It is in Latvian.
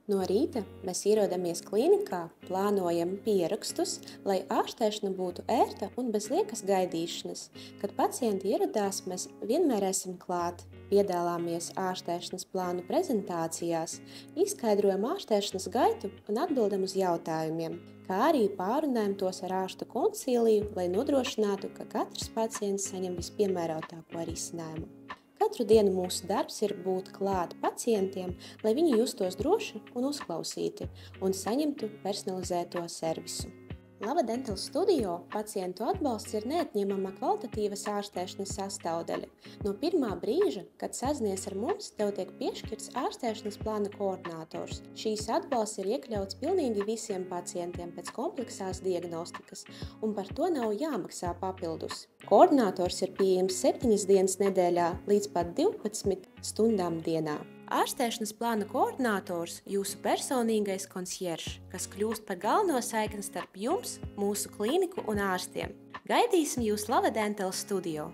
No rīta mēs ierodamies klīnikā, plānojam pierakstus, lai ārstēšana būtu ērta un bez liekas gaidīšanas. Kad pacienti ieradās, mēs vienmēr esam klāt. Piedalāmies ārstēšanas plānu prezentācijās, izskaidrojam ārstēšanas gaitu un atbildam uz jautājumiem, kā arī pārunājam tos ar ārstu konsīliju, lai nodrošinātu, ka katrs pacients saņem vispiemērotāko risinājumu. Katru dienu mūsu darbs ir būt klāt pacientiem, lai viņi justos droši un uzklausīti un saņemtu personalizēto servisu. Lava Dental Studio pacientu atbalsts ir neatņemama kvalitatīvas ārstēšanas sastāvdaļa. No pirmā brīža, kad sazinies ar mums, tev tiek piešķirts ārstēšanas plāna koordinators. Šīs atbalsts ir iekļauts pilnīgi visiem pacientiem pēc kompleksās diagnostikas, un par to nav jāmaksā papildus. Koordinators ir pieejams 7 dienas nedēļā līdz pat 12 stundām dienā. Ārstēšanas plāna koordinators – jūsu personīgais konsjers, kas kļūst par galveno saikni starp jums, mūsu klīniku un ārstiem. Gaidīsim jūs Lava Dental Studio!